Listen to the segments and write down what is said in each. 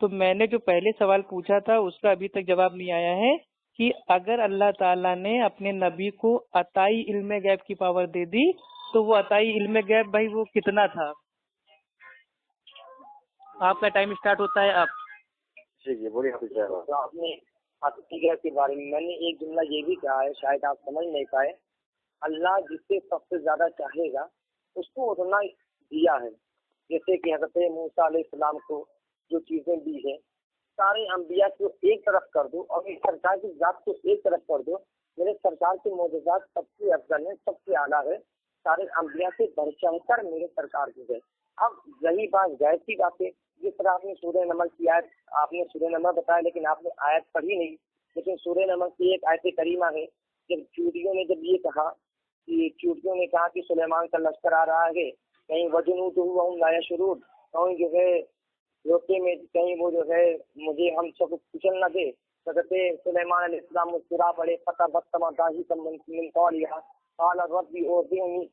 تو میں نے جو پہلے سوال پوچھا تھا اس کا ابھی تک جواب نہیں آیا ہے کہ اگر اللہ تعالیٰ نے اپنے نبی کو عطائی علم غیب کی پاور دے دی تو وہ عطائی علم غیب بھائی وہ کتنا تھا؟ آپ کا ٹائم اسٹارٹ ہوتا ہے اب. جی بولیے. آپ نے عطائی غیب کے بارے میں نے ایک جملہ یہ بھی کہا ہے، شاید آپ سمجھ نہیں پائے. اللہ جس سے سب سے زیادہ چاہے گا اس کو اتنا دیا ہے. جیسے کہ حضرت موسیٰ علیہ السلام کو جو چیزیں دی ہیں، سارے انبیاء کو ایک طرف کر دو اور میری سرکار کی ذات کو ایک طرف کر دو. میرے سرکار کے معجزات سب سے افضل ہیں، سب سے اعلیٰ ہے، سارے انبیاء سے بڑھ چڑھ کر میرے سرکار کی ہے. اب یہی بات غیب کی بات ہے. جس طرح آپ نے سورہ نمل کی آیت، آپ نے سورہ نمل بتایا لیکن آپ نے آیت پڑھی نہیں. لیکن سورہ نمل کی ایک آیت کریمہ ہے. جب چوٹیوں نے جب یہ کہا کہ سلیمان کا لشکر آ رہا ہے، کہیں وجنودہ لا یشعرون، کہیں جو ہے روکے میں، کہیں وہ جو ہے مجھے ہم سب کو کچل نہ دے. حضرت سلیمان علیہ السلام مسکرا پڑے، فتبسم ضاحکا من قولها قال ربی اوزعنی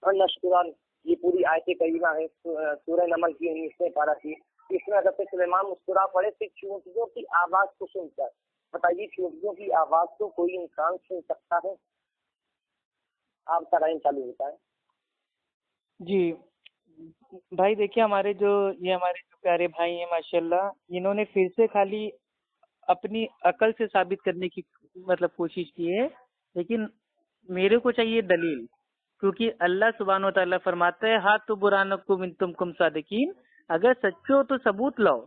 ان اشکر. یہ پوری آیت کریمہ ہے سورہ نمل کی 19 پارہ کی. اس میں حضرت سلیمان مسکرا پڑے تھے چونٹیوں کی آواز کو سن کر. بتائیے چونٹیوں کی آواز کو کوئی انسان سن سکتا ہے؟ آپ کا ٹائم چالو ہوتا ہے. جی بھائی دیکھیے، ہمارے جو پیارے بھائی ہیں ماشاءاللہ، انہوں نے پھر سے خالی اپنی عقل سے ثابت کرنے کی کوشش کی ہے، لیکن میرے کو چاہیے دلیل. کیونکہ اللہ سبحانہ و تعالیٰ فرماتا ہے ہاتھ تو برہانکم ان تم صادقین، اگر سچے ہو تو ثبوت لاؤ.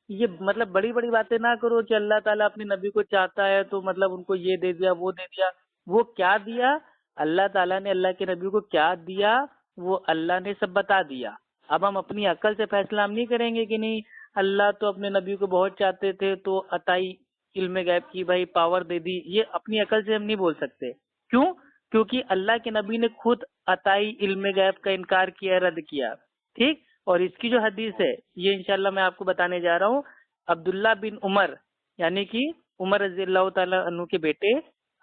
یہ بڑی بڑی باتیں نہ کرو کہ اللہ تعالیٰ اپنے نبی کو چاہتا ہے تو ان کو یہ دے دیا وہ دے دیا. وہ کیا دیا، اللہ تعالیٰ نے اللہ کے نبی کو کیا دیا وہ اللہ نے سب بتا دیا. اب ہم اپنی عقل سے فیصلہ ہم نہیں کریں گے کہ نہیں اللہ تو اپنے نبی کو بہت چاہتے تھے تو عطائی علم غیب کی بھائی پاور دے دی. یہ اپنی عقل سے ہم نہیں بول سکتے. کیوں؟ کیونکہ اللہ کے نبی نے خود عطائی علم غیب کا انکار کیا، رد کیا. ٹھیک. اور اس کی جو حدیث ہے یہ انشاءاللہ میں آپ کو بتانے جا رہا ہوں. عبداللہ بن عمر یعنی کہ عمر رضی اللہ تعالیٰ عنہ کے بیٹے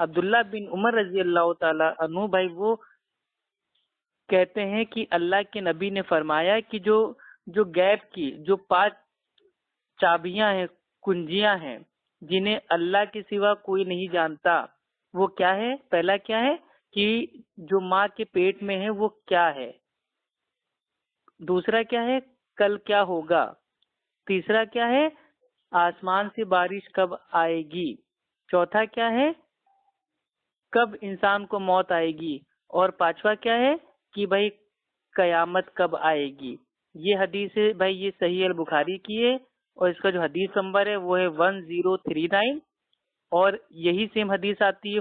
عبداللہ بن عمر رضی اللہ تعالیٰ عنہ بھائی وہ کہتے ہیں کہ اللہ کے نبی نے فرمایا کہ جو غیب کی جو 5 چابیاں ہیں، کنجیاں ہیں جنہیں اللہ کے سوا کوئی نہیں جانتا، وہ کیا ہے؟ پہلا کیا ہے کہ جو ماں کے پیٹ میں ہے وہ کیا ہے، دوسرا کیا ہے کل کیا ہوگا، تیسرا کیا ہے آسمان سے بارش کب آئے گی، چوتھا کیا ہے کب انسان کو موت آئے گی، اور 5واں کیا ہے کہ بھائی قیامت کب آئے گی. یہ حدیث ہے بھائی، یہ صحیح البخاری کی ہے اور اس کا جو حدیث نمبر ہے وہ ہے 1039، اور یہی سیم حدیث آتی ہے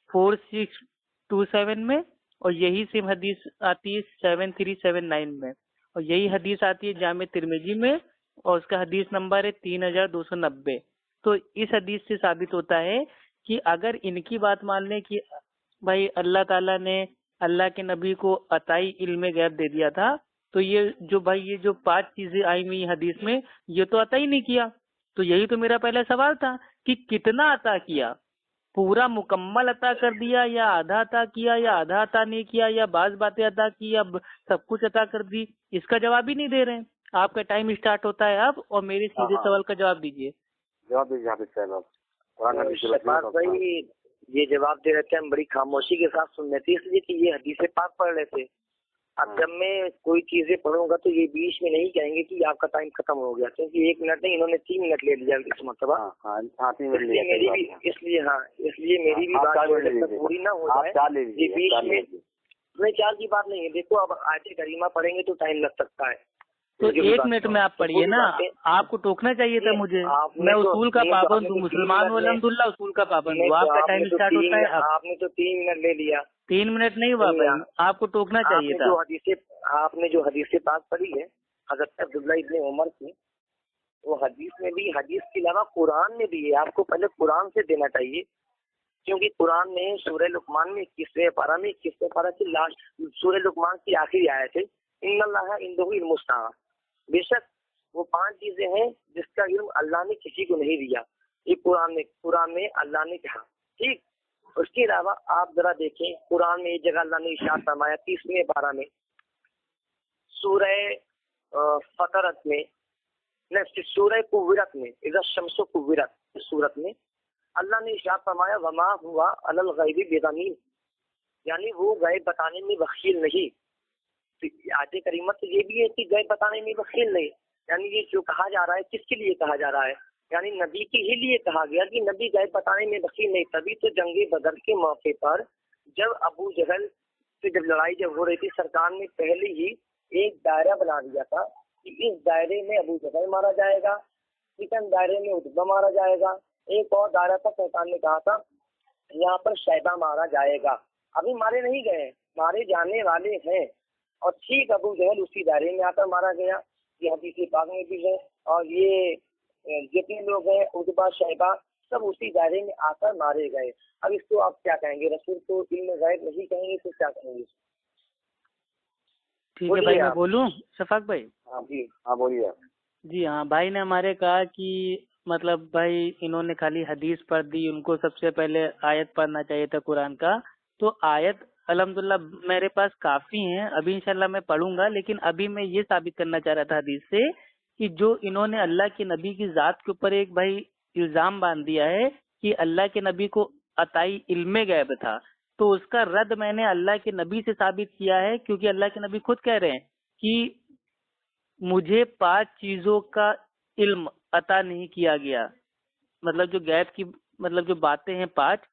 4627 میں، اور یہی سیم حدیث آتی ہے 7379 میں، اور یہی حدیث آتی ہے جامع ترمذی میں اور اس کا حدیث نمبر ہے 3290. تو اس حدیث سے ثابت ہوتا ہے کہ اگر ان کی بات مان لیں کہ بھائی اللہ تعالیٰ نے اللہ کے نبی کو عطائی علم غیب دے دیا تھا، تو یہ جو 5 چیزیں آئی ہوئی حدیث میں یہ تو عطا ہی نہیں کیا. تو یہی تو میرا پہلا سوال تھا کہ کتنا عطا کیا، پورا مکمل عطا کر دیا یا آدھا عطا کیا یا آدھا عطا نہیں کیا یا بعض باتیں عطا کی یا سب کچھ عطا کر دی. اس کا جواب ہی نہیں دے رہے ہیں. آپ کا ٹائم اسٹارٹ ہوتا ہے اب، اور میرے سیدھے سوال کا جواب دیجیے. بھائی یہ جواب دے رہے تھے، ہم بڑی خاموشی کے ساتھ سن رہے تھے اس لیے کہ یہ حدیث پاک پڑھ رہے تھے. اب جب میں کوئی چیزیں پڑھوں گا تو یہ بیچ میں نہیں کہیں گے کہ آپ کا ٹائم ختم ہو گیا، کیونکہ 1 منٹ نہیں انہوں نے 3 منٹ لے لیا اس مرتبہ. اس لیے میری بھی بات پوری نہ ہو جائے یہ بیچ میں. نہیں 4 کی بات نہیں ہے. دیکھو اب آیت کریمہ پڑھیں گے تو ٹائم لگ سکتا ہے. تو 1 منٹ میں آپ پڑھیے نا، آپ کو ٹوکنا چاہیے تھا مجھے. میں اصول کا پابند ہوں، مسلمان ہوں الحمدللہ، اصول کا پابند ہوں. آپ کا ٹائم اسٹارٹ ہوتا ہے. آپ نے تو 3 منٹ لے لیا. 3 منٹ نہیں ہوا بھائی، آپ کو ٹوکنا چاہیے تھا. آپ نے جو حدیث پاک پڑھی ہے حضرت عبداللہ ابن عمر کی، وہ حدیث میں بھی، حدیث کے علاوہ قرآن میں بھی ہے. آپ کو پہلے قرآن سے دینا چاہیے، کیونکہ قرآن میں سورہ لقمان میں 21 پارہ کی لاسٹ، سورہ لقمان کی آخری آیت ہے ان اللہ عنده علم الساعہ. بے شک وہ 5 چیزیں ہیں جس کا علم اللہ نے کسی کو نہیں دیا. یہ قرآن میں اللہ نے کہا. ٹھیک. اس کے علاوہ آپ ذرا دیکھیں قرآن میں ایک جگہ اللہ نے ارشاد فرمایا 30ویں پارہ میں سورہ فطرت میں سورہ کوورت میں اذا الشمس کوورت اس صورت میں اللہ نے ارشاد فرمایا وما ہوا علی الغیب بضنین، یعنی وہ غیب بتانے میں بخیل نہیں. آیت کریمہ تو یہ بھی ہے کہ غیب بتانے میں بخیل نہیں، یعنی یہ جو کہا جا رہا ہے کس کے لیے کہا جا رہا ہے؟ یعنی نبی کے ہی لیے کہا گیا کہ نبی غیب بتانے میں بخیل نہیں. تبھی تو جنگ بدر کے موقع پر جب ابو جہل سے جب لڑائی جب ہو رہی تھی، سرکار نے پہلے ہی ایک دائرہ بنا دیا تھا کہ اس دائرے میں ابو جہل مارا جائے گا، سیکنڈ دائرے میں عتبہ مارا جائے گا، ایک اور دائرہ تھا سرکار نے کہا تھا یہاں پر شیبہ مارا جائے گا. ابھی مارے نہیں گئے، مارے جانے والے ہیں. اور ٹھیک ابو جہل اسی دائرے میں آ کر مارا گیا، یہ حدیث پاک میں بھی ہے. اور یہ جتنے لوگ ہیں عتبہ شیبہ سب اسی دائرے میں آ کر مارے گئے. اب اس کو آپ کیا کہیں گے؟ رسول تو علم غیب نہیں کہیں گے تو کیا کہیں گے؟ ٹھیک ہے بھائی، میں بولوں شفاق بھائی؟ ہاں جی ہاں بولیے. جی ہاں، بھائی نے ہمارے کہا کہ مطلب بھائی انہوں نے خالی حدیث پڑھ دی، ان کو سب سے پہلے آیت پڑھنا چاہیے تھا قرآن کا. تو آیت الحمدللہ میرے پاس کافی ہیں، ابھی انشاءاللہ میں پڑھوں گا. لیکن ابھی میں یہ ثابت کرنا چاہ رہا تھا حدیث سے کہ جو انہوں نے اللہ کے نبی کی ذات کے اوپر ایک بھائی الزام باندھ دیا ہے کہ اللہ کے نبی کو عطائی علم غیب تھا، تو اس کا رد میں نے اللہ کے نبی سے ثابت کیا ہے. کیونکہ اللہ کے نبی خود کہہ رہے ہیں کہ مجھے 5 چیزوں کا علم عطا نہیں کیا گیا. مطلب جو غیب کی مطلب جو باتیں ہیں 5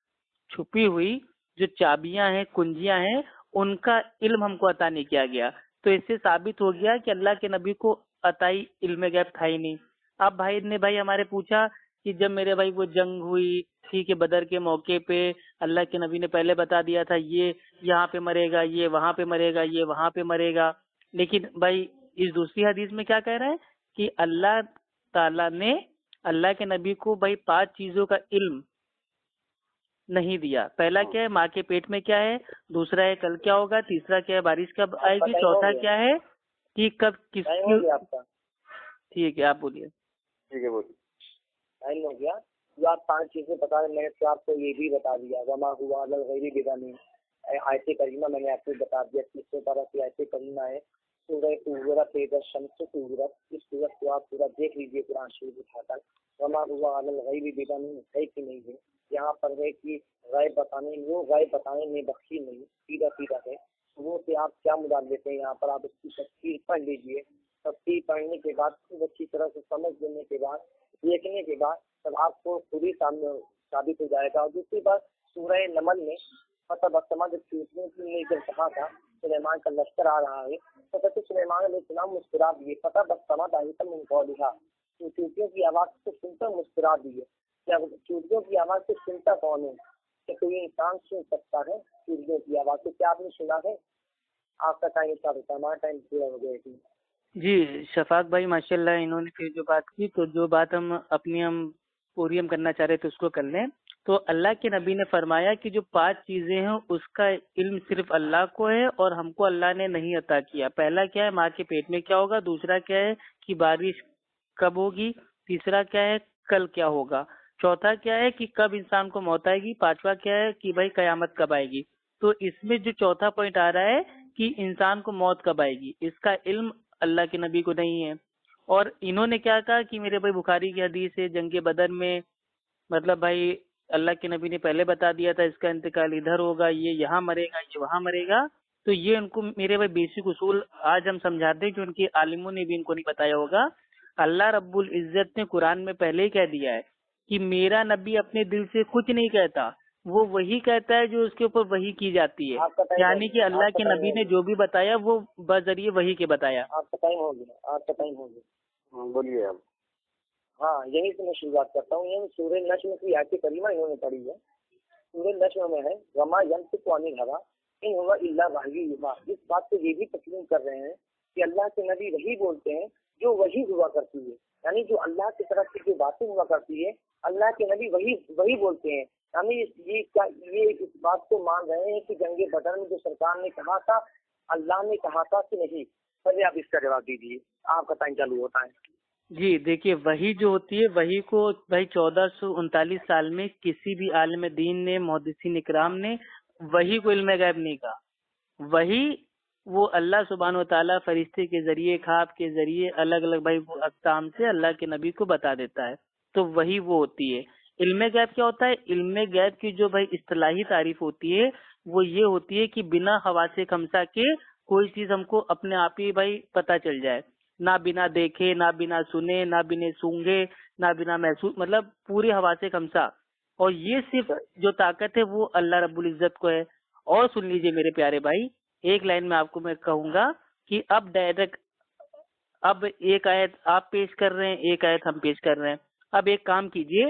چھپی ہوئی جو چابیاں ہیں کنجیاں ہیں ان کا علم ہم کو عطا نہیں کیا گیا. تو اس سے ثابت ہو گیا کہ اللہ کے نبی کو عطائی علم غیب تھا ہی نہیں. اب بھائی نے ہمارے پوچھا کہ جب میرے بھائی وہ جنگ ہوئی ٹھیک ہے بدر کے موقع پہ اللہ کے نبی نے پہلے بتا دیا تھا یہ یہاں پہ مرے گا، یہ وہاں پہ مرے گا، یہ وہاں پہ مرے گا. لیکن بھائی اس دوسری حدیث میں کیا کہہ رہا ہے کہ اللہ تعالیٰ نے اللہ کے نبی کو بھائی 5 چیزوں کا علم نہیں دیا. پہلا کیا ہے ماں کے پیٹ میں کیا ہے، دوسرا ہے کل کیا ہوگا، تیسرا کیا ہے بارش کب آئے گی، چوتھا کیا ہے کہ کب کس کی. ٹھیک ہے آپ بولیے. ٹھیک ہے بولیے. ٹائم ہو گیا. جو آپ 5 چیزیں بتا رہے ہیں میں نے تو آپ کو یہ بھی بتا دیا وما ہوا علی الغیب بضنین. آیت کریمہ میں نے آپ کو بتا دیا کس طرح کی آیت کریمہ ہے. سورہ کوورت اذا الشمس کوورت، اس سورت کو آپ پورا دیکھ لیجیے قرآن شریف اٹھا کر. وما ہوا علی الغیب بضنین ہے کہ نہیں ہے؟ یہاں پر ہے کہ غیب بتانے وہ غیب بتانے میں بخیل نہیں، سیدھا سیدھا ہے. وہ سے آپ کیا مراد لیتے ہیں یہاں پر؟ آپ اس کی تفسیر پڑھ لیجیے. تفسیر پڑھنے کے بعد خوب اچھی طرح سے سمجھ لینے کے بعد دیکھنے کے بعد تب آپ کو خود ہی سامنے ثابت ہو جائے گا. اور دوسری بات سورہ نمل میں فتح بسما جب چوٹیوں نے جب کہا تھا سلیمان کا لشکر آ رہا ہے تو کہتے سلیمان علیہ السلام مسکرا دیے. فتح بسما داہیتم ان کو لکھا تو چوٹیوں کی آواز سے سن کر مسکرا دیے. کیا چوٹیوں کی آواز سے سنتا کون ہے؟ کہ کوئی انسان سن سکتا ہے چوٹیوں کی آواز سے؟ کیا آپ نے سنا ہے؟ آپ کا ٹائم اسٹارٹ ہوتا ہے، ہمارا ٹائم پورا ہو گیا. جی شفاق بھائی ماشاء اللہ انہوں نے پھر جو بات کی تو جو بات ہم پوری ہم کرنا چاہ رہے تھے اس کو کر لیں. تو اللہ کے نبی نے فرمایا کہ جو 5 چیزیں ہیں اس کا علم صرف اللہ کو ہے اور ہم کو اللہ نے نہیں عطا کیا. پہلا کیا ہے ماں کے پیٹ میں کیا ہوگا، دوسرا کیا ہے کہ بارش کب ہوگی، تیسرا کیا ہے کل کیا ہوگا، چوتھا کیا ہے کہ کب انسان کو موت آئے گی، پانچواں کیا ہے کہ بھائی قیامت کب آئے گی. تو اس میں جو چوتھا پوائنٹ آ رہا ہے کہ انسان کو موت کب آئے گی اس کا علم اللہ کے نبی کو نہیں ہے. اور انہوں نے کیا کہا کہ میرے بھائی بخاری کی حدیث ہے جنگ بدر میں مطلب بھائی اللہ کے نبی نے پہلے بتا دیا تھا اس کا انتقال ادھر ہوگا، یہ یہاں مرے گا، یہ وہاں مرے گا. تو یہ ان کو میرے بھائی بیسک اصول آج ہم سمجھاتے ہیں جو ان کے عالموں نے بھی ان کو نہیں بتایا ہوگا. اللہ رب العزت نے قرآن میں پہلے ہی کہہ دیا ہے کہ میرا نبی اپنے دل سے کچھ نہیں کہتا، وہ وہی کہتا ہے جو اس کے اوپر وحی کی جاتی ہے. یعنی کہ اللہ کے نبی نے جو بھی بتایا وہ بذریعے وحی کے بتایا. آپ کا ٹائم ہو گیا، آپ کا ٹائم ہو گیا. بولیے آپ. ہاں یہیں سے میں شروعات کرتا ہوں. یہ سورہ نجم کی آیت کریمہ انہوں نے پڑھی ہے. سورہ نجم میں ہے وما ینطق عن الہویٰ ان هو الا وحی یوحیٰ. اس بات کو یہ بھی تسلیم کر رہے ہیں کہ اللہ کے نبی وہی بولتے ہیں جو وہی ہوا کرتی ہے. یعنی جو اللہ کی طرف سے جو باتیں ہوا کرتی ہے اللہ کے نبی وہی بولتے ہیں. یعنی یہ اس بات کو مان رہے ہیں کہ جنگ بدر میں جو سرکار نے کہا تھا اللہ نے کہا تھا کہ نہیں. پہلے آپ اس کا جواب دیجیے، آپ کا ٹائم چالو ہوتا ہے. جی دیکھیے وحی جو ہوتی ہے وحی کو بھائی 1439 سال میں کسی بھی عالم دین نے محدثین اکرام نے وحی کو علم غیب نہیں کہا. وحی وہ اللہ سبحانہ و تعالیٰ فرشتے کے ذریعے خواب کے ذریعے الگ الگ بھائی وہ اقسام سے اللہ کے نبی کو بتا دیتا ہے، تو وہی وہ ہوتی ہے۔ علم غیب کیا ہوتا ہے؟ علم غیب کی جو بھائی اصطلاحی تعریف ہوتی ہے وہ یہ ہوتی ہے کہ بنا حواس خمسہ کے کوئی چیز ہم کو اپنے آپ ہی بھائی پتہ چل جائے، نہ بنا دیکھے، نہ بنا سنے، نہ بنا سونگے، نہ بنا محسوس، مطلب پورے حواس خمسہ۔ اور یہ صرف جو طاقت ہے وہ اللہ رب العزت کو ہے۔ اور سن لیجئے میرے پیارے بھائی، ایک لائن میں آپ کو میں کہوں گا کہ اب ڈائریکٹ اب ایک آیت آپ پیش کر رہے ہیں، ایک آیت ہم پیش کر رہے ہیں۔ اب ایک کام کیجئے،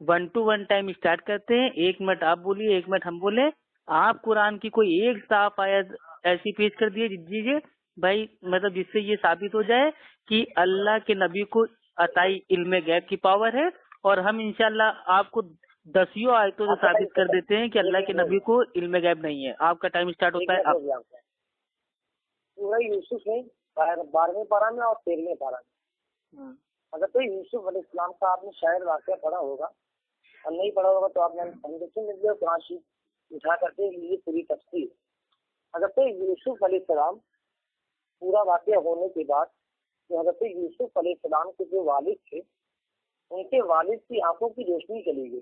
1 to 1 ٹائم اسٹارٹ کرتے ہیں، 1 منٹ آپ بولیے، 1 منٹ ہم بولیں۔ آپ قرآن کی کوئی ایک صاف آیت ایسی پیش کر دیجیے بھائی، مطلب جس سے یہ ثابت ہو جائے کہ اللہ کے نبی کو عطائی علم غیب کی پاور ہے، اور ہم انشاءاللہ آپ کو 10 آیتوں سے ثابت کر دیتے ہیں کہ اللہ کے نبی کو علم غیب نہیں ہے۔ آپ کا ٹائم اسٹارٹ ہوتا ہے اب۔ سورہ یوسف میں 12ویں پارہ میں اور 13ویں پارہ میں اگر تو یوسف علیہ السلام کا آپ نے شاید واقعہ پڑھا ہوگا، اور نہیں پڑھا ہوگا تو آپ نے قرآن شریف اٹھا کر کے لیے پوری تفسیر۔ حضرت یوسف علیہ السلام پورا واقعہ ہونے کے بعد جو حضرت یوسف علیہ السلام کے جو والد تھے، ان کے والد کی آنکھوں کی روشنی چلی گئی۔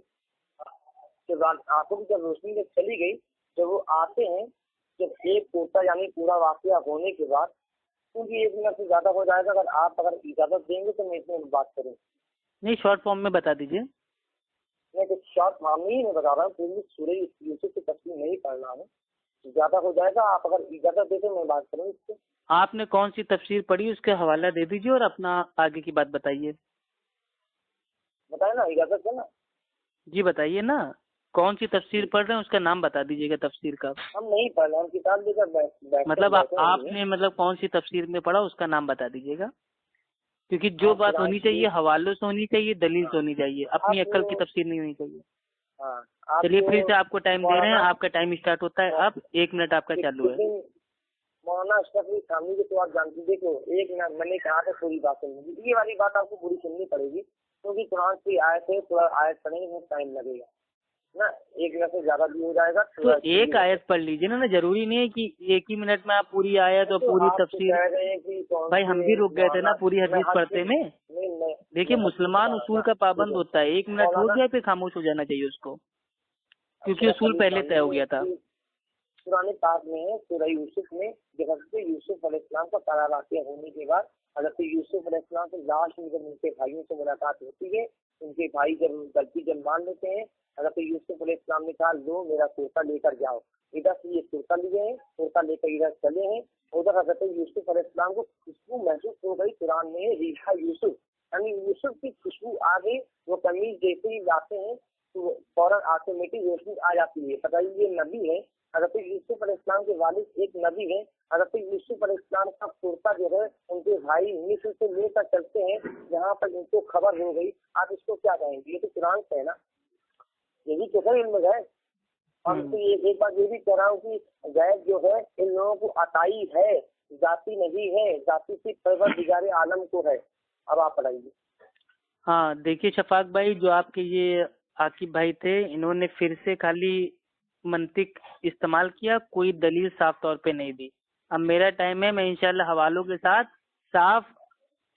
جب آنکھوں کی جب روشنی جب چلی گئی، جب وہ آتے ہیں، جب ایک کوٹا یعنی پورا واقعہ ہونے کے بعد، کیونکہ 1 منٹ سے زیادہ ہو جائے گا، اگر آپ اجازت دیں گے تو میں اس میں بات کروں۔ نہیں، شارٹ فارم میں بتا دیجیے۔ میں کچھ شارٹ فارم میں ہی میں بتا رہا ہوں، پوری سورہ یوسف کی تفصیل نہیں پڑھ رہا ہوں، زیادہ ہو جائے گا، آپ اگر اجازت دیں تو میں بات کروں اس سے۔ آپ نے کون سی تفسیر پڑھی اس کا حوالہ دے دیجیے اور اپنا آگے کی بات بتائیے۔ بتائیں نا، اجازت ہے نا؟ جی بتائیے نا، کون سی تفسیر پڑھ رہے ہیں اس کا نام بتا دیجیے گا تفسیر کا۔ ہم نہیں پڑھ رہے، ہم کتاب لے کر مطلب آپ نے مطلب کون سی تفسیر میں پڑھا اس کا نام بتا دیجیے گا، کیونکہ جو بات ہونی چاہیے حوالوں سے ہونی چاہیے، دلیل سے ہونی چاہیے، اپنی عقل کی تفسیر نہیں ہونی چاہیے۔ چلیے پھر سے آپ کو ٹائم دے رہے ہیں، آپ کا ٹائم اسٹارٹ ہوتا ہے اب، 1 منٹ آپ کا چالو ہے۔ مولانا اشرف علی تھانوی کو تو آپ جانتے، دیکھو 1 منٹ میں نے کہا تھا پوری بات سننی، یہ والی بات آپ کو پوری سننی پڑے گی، کیونکہ قرآن کی آیت ہے، تھوڑا آیت پڑھیں گے ٹائم لگے گا نا، 1 منٹ سے زیادہ بھی ہو جائے گا تو ایک آیت پڑھ لیجیے نا، ضروری نہیں ہے کہ 1 ہی منٹ میں آپ پوری آیت اور پوری تفسیر۔ بھائی ہم بھی رک گئے تھے نا پوری حدیث پڑھتے میں۔ دیکھیے مسلمان اصول کا پابند ہوتا ہے، 1 منٹ ہو گیا پھر خاموش ہو جانا چاہیے اس کو، کیونکہ اصول پہلے طے ہو گیا تھا۔ قرآن پاک میں ہے سورہ یوسف میں، جب حضرت یوسف علیہ السلام کا سارا واقعہ ہونے کے بعد حضرت یوسف علیہ السلام سے لاش میں جب ان کے بھائیوں سے ملاقات ہوتی ہے، ان کے بھائی جب غلطی جب مان لیتے ہیں، حضرت یوسف علیہ السلام نے کہا لو میرا کرتا لے کر جاؤ، ادھر سے یہ کرتا لیے ہیں، کرتا لے کر ادھر چلے ہیں، ادھر حضرت یوسف علیہ السلام کو خوشبو محسوس ہو گئی، قرآن میں ریحہ یوسف یعنی یوسف کی خوشبو آ گئی، وہ قمیض جیسے ہی لاتے ہیں تو فوراً آٹومیٹک روشنی آ جاتی ہے، پتہ یہ نبی ہے۔ حضرت یوسف علیہ السلام کے والد ایک نبی ہیں، حضرت یوسف علیہ السلام کا کرتا جو ہے ان کے بھائی مصر سے لے کر چلتے ہیں، جہاں پر ان کو خبر ہو گئی، آپ اس کو کیا کہیں گے؟ یہ تو قرآن سے ہے نا، یہی تو ہے علم غیب۔ اور ایک بات یہ بھی کہہ رہا ہوں کہ غیب جو ہے ان لوگوں کو عطائی ہے، ذاتی نہیں ہے، ذاتی سے پروردگار عالم کو ہے۔ اب آپ پڑھائیے۔ ہاں دیکھیے شفاق بھائی، جو آپ کے یہ عاقب بھائی تھے، انہوں نے پھر سے خالی منطق استعمال کیا، کوئی دلیل صاف طور پہ نہیں دی۔ اب میرا ٹائم ہے، میں انشاءاللہ حوالوں کے ساتھ صاف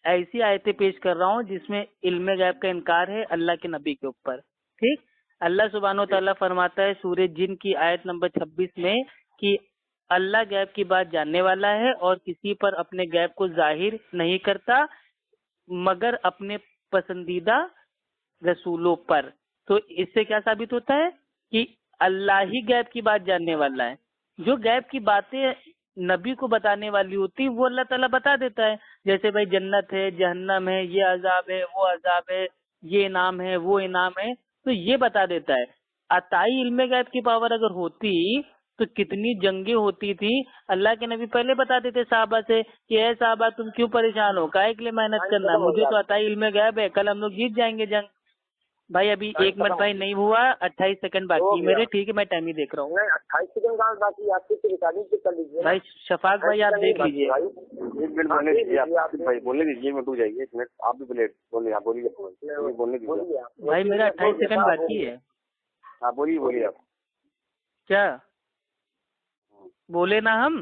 ایسی آیتیں پیش کر رہا ہوں جس میں علم غیب کا انکار ہے اللہ کے نبی کے اوپر۔ ٹھیک، اللہ سبحانہ و تعالیٰ فرماتا ہے سورہ جن کی آیت نمبر 26 میں کہ اللہ غیب کی بات جاننے والا ہے اور کسی پر اپنے غیب کو ظاہر نہیں کرتا مگر اپنے پسندیدہ رسولوں پر۔ تو اس سے کیا ثابت ہوتا ہے کہ اللہ ہی غیب کی بات جاننے والا ہے، جو غیب کی باتیں نبی کو بتانے والی ہوتی وہ اللہ تعالیٰ بتا دیتا ہے، جیسے بھائی جنت ہے، جہنم ہے، یہ عذاب ہے، وہ عذاب ہے، یہ انعام ہے، وہ انعام ہے، تو یہ بتا دیتا ہے۔ عطائی علم غیب کی پاور اگر ہوتی تو کتنی جنگیں ہوتی تھی، اللہ کے نبی پہلے بتا دیتے صحابہ سے کہ اے صحابہ تم کیوں پریشان ہو، کائے کے لیے محنت کرنا، مجھے تو عطائی علم غیب ہے، کل ہم لوگ جیت جائیں گے جنگ۔ بھائی ابھی 1 منٹ بھائی نہیں ہوا، 28 سیکنڈ باقی میرے، ٹھیک ہے میں ٹائم ہی دیکھ رہا ہوں۔ 28 سیکنڈ باقی، آپ کی ریکارڈنگ چیک کر لیجیے بھائی شفاق بھائی آپ دیکھ لیجیے۔ 1 منٹ بولنے دیجیے، آپ بھائی بولنے دیجیے، میں ٹو جائیے 1 منٹ، آپ بھی بولے، آپ بولیے، بولنے دیجیے بھائی میرا 28 سیکنڈ باقی ہے۔ ہاں بولیے آپ کیا بولے نا ہم؟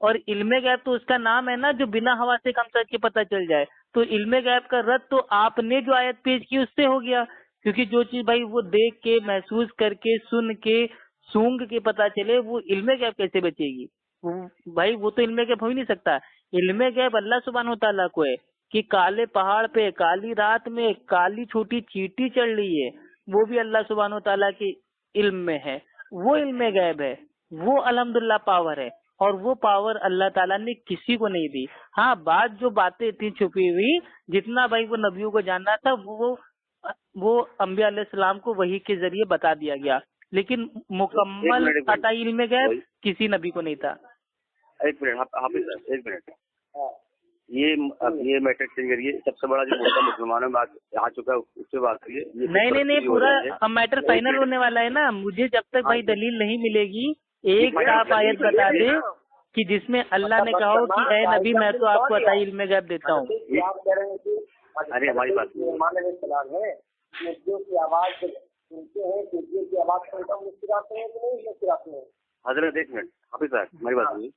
اور علم غیب تو اس کا نام ہے نا جو بنا ہوا سے کم سمجھ کے پتہ چل جائے. تو علم غیب کا رد تو آپ نے جو آیت پیش کی اس سے ہو گیا, کیونکہ جو چیز بھائی وہ دیکھ کے محسوس کر کے سن کے سونگ کے پتہ چلے وہ علم غیب کیسے بچے گی؟ بھائی وہ تو علم غیب ہو ہی نہیں سکتا. علم غیب اللہ سبحانہ و تعالیٰ کو ہے کہ کالے پہاڑ پہ کالی رات میں کالی چھوٹی چیٹی چڑھ رہی ہے, وہ بھی اللہ سبحانہ و تعالیٰ کے علم میں ہے. وہ علم غیب ہے, وہ الحمدللہ پاور ہے, اور وہ پاور اللہ تعالیٰ نے کسی کو نہیں دی. ہاں بعض جو باتیں تھیں چھپی ہوئی, جتنا بھائی وہ نبیوں کو جاننا تھا وہ انبیاء علیہ السلام کو وحی کے ذریعے بتا دیا گیا, لیکن مکمل عطائی علم غیب کسی نبی کو نہیں تھا. ایک منٹ حافظ صاحب, ایک منٹ. یہ میٹرک چینج کریے, سب سے بڑا جو مدعا مسلمانوں میں آ چکا ہے اس سے بات کریے. نہیں پورا اب میٹر فائنل ہونے والا ہے نا. مجھے جب تک بھائی دلیل نہیں ملے گی, ایک آپ آیت بتا دے کہ جس میں اللہ نے کہا ہو کہ اے نبی میں تو آپ کو عطائی علم غیب دیتا ہوں. ارے ہماری بات حضرت, ایک منٹ حافظ صاحب ہماری بات سنیے.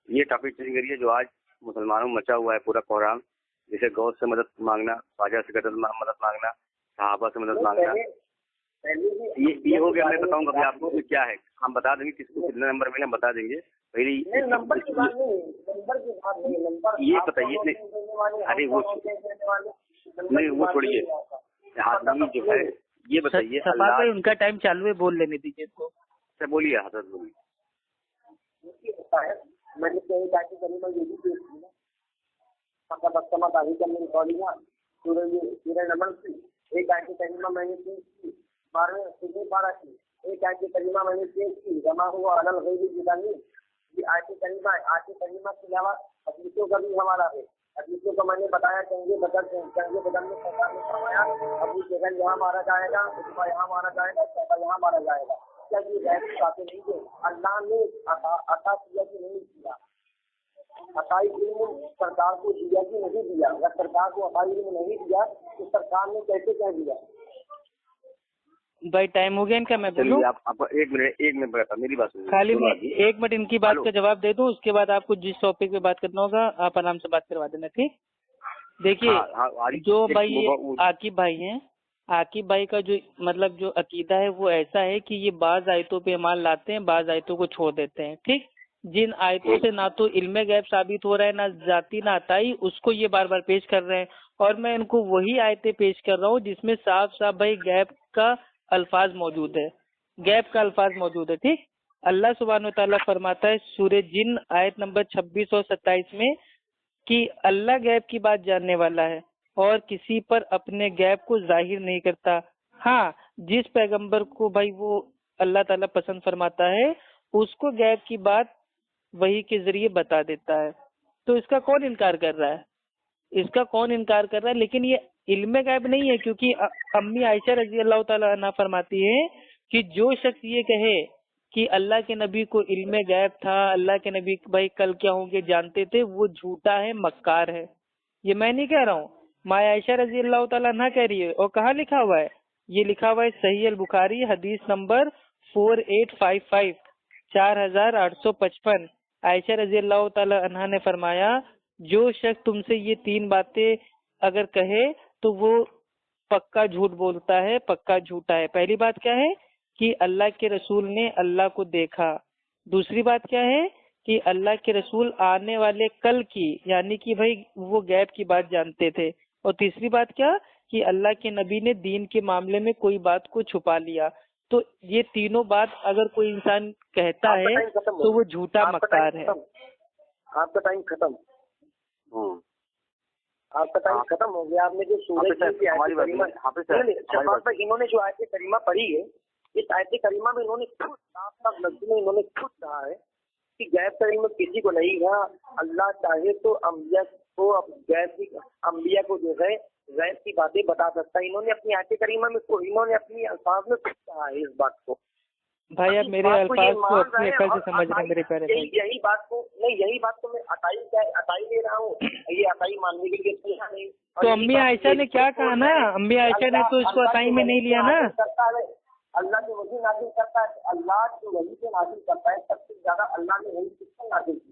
یہ ٹاپک چینج کریے جو آج مسلمانوں میں مچا ہوا ہے پورا کوہرام, جیسے غوث سے مدد مانگنا, خواجہ سے مدد مانگنا, صحابہ سے مدد مانگنا. یہ ہو گیا. میں بتاؤں گا آپ کو کیا ہے, ہم بتا دیں گے کس کو کتنے نمبر میں بتا دیں گے. پہلے یہ بتائیے. ارے وہ نہیں, وہ چھوڑیے. جو ہے یہ بتائیے اللہ ان کا ٹائم چالو ہے, بول لینے دیجیے اس کو. بولیے حضرت بولیے. میں نے کہیں جا کے کریمہ یہ بھی پیش کی نا, سورہ نمل کی ایک آیت کریمہ میں نے پیش کی, 12ویں پارہ کی ایک آیت کریمہ میں نے پیش کی, جمع ہوا علی الغیب بظنی. یہ آیت کریمہ ہے. آیت کریمہ کے علاوہ حدیثوں کا بھی ہمارا ہے. حدیثوں کا میں نے بتایا جنگ بدر میں سرکار نے فرمایا ابو جہل یہاں مارا جائے گا, عتبہ یہاں مارا جائے گا, شیبہ یہاں مارا جائے گا. کیا یہ غیب کی باتیں نہیں ہے؟ اللہ نے عطا کیا کہ نہیں کیا؟ عطائی علم سرکار کو دیا کہ نہیں دیا؟ اگر سرکار کو عطائی علم نہیں دیا تو سرکار نے کیسے کہہ دیا؟ بھائی ٹائم ہو گیا ان کا, میں بولوں آپ ایک منٹ میری بات سنیے. خالی میں ایک منٹ ان کی بات کا جواب دے دوں, اس کے بعد آپ کو جس ٹاپک پہ بات کرنا ہوگا آپ آرام سے بات کروا دینا. ٹھیک, دیکھیے جو بھائی عاقب بھائی ہیں, عاقب بھائی کا جو مطلب جو عقیدہ ہے وہ ایسا ہے کہ یہ بعض آیتوں پہ ایمان لاتے ہیں, بعض آیتوں کو چھوڑ دیتے ہیں. ٹھیک, جن آیتوں سے نہ تو علم غیب ثابت ہو رہا ہے, نہ ذاتی نہ عطائی, اس کو یہ بار بار پیش کر رہے ہیں. اور میں ان کو وہی آیتیں پیش کر رہا ہوں جس میں صاف صاف بھائی غیب کا الفاظ موجود ہے, غیب کا الفاظ موجود ہے. ٹھیک, اللہ سبحانہ و تعالیٰ فرماتا ہے سورہ جن آیت نمبر 26 اور 27 میں کہ اللہ غیب کی بات جاننے والا ہے اور کسی پر اپنے غیب کو ظاہر نہیں کرتا. ہاں, جس پیغمبر کو بھائی وہ اللہ تعالیٰ پسند فرماتا ہے اس کو غیب کی بات وحی کے ذریعے بتا دیتا ہے. تو اس کا کون انکار کر رہا ہے؟ اس کا کون انکار کر رہا ہے؟ لیکن یہ علم غیب نہیں ہے, کیونکہ امی عائشہ رضی اللہ تعالیٰ عنہ فرماتی ہے کہ جو شخص یہ کہے کہ اللہ کے نبی کو علم غیب تھا, اللہ کے نبی بھائی کل کیا ہوں گے جانتے تھے, وہ جھوٹا ہے, مکار ہے. یہ میں نہیں کہہ رہا ہوں, ماں عائشہ رضی اللہ تعالیٰ عنہ کہہ رہی ہے. اور کہاں لکھا ہوا ہے؟ یہ لکھا ہوا ہے صحیح البخاری حدیث نمبر 4855, 4855. عائشہ رضی اللہ تعالیٰ عنہ نے فرمایا جو شخص تم سے یہ 3 باتیں اگر کہے تو وہ پکا جھوٹ بولتا ہے, پکا جھوٹا ہے. پہلی بات کیا ہے کہ اللہ کے رسول نے اللہ کو دیکھا. دوسری بات کیا ہے کہ اللہ کے رسول آنے والے کل کی یعنی کہ بھائی وہ غیب کی بات جانتے تھے. اور تیسری بات کیا کہ اللہ کے نبی نے دین کے معاملے میں کوئی بات کو چھپا لیا. تو یہ تینوں بات اگر کوئی انسان کہتا ہے تو وہ جھوٹا مکار ہے. آپ کا ٹائم ختم, آپ کا ٹائم ختم ہو گیا. آپ نے جو سورہ انہوں نے جو آیت کریمہ پڑھی ہے, اس آیت کریمہ میں انہوں نے خود صاف صاف لفظوں میں انہوں نے خود کہا ہے کہ غیب کا علم کسی کو نہیں ہے. اللہ چاہے تو انبیاء کو جو ہے غیب کی باتیں بتا سکتا ہے. انہوں نے اپنی آیت کریمہ میں انہوں نے اپنی الفاظ میں خود کہا ہے اس بات کو. بھائی آپ میرے الفاظ کو اپنے عقل سے سمجھ رہے ہیں میرے پیارے بھائی. یہی بات کو نہیں, یہی بات کو میں عطائی دے رہا ہوں. یہ عطائی ماننے کے لیے نہیں. تو امی عائشہ نے کیا کہا نا, امی عائشہ نے تو اس کو عطائی میں نہیں لیا نا. اللہ کی وحی نازل کرتا ہے, اللہ کی وحی سے نازل کرتا ہے. سب سے زیادہ اللہ نے وحی کس کو نازل کی؟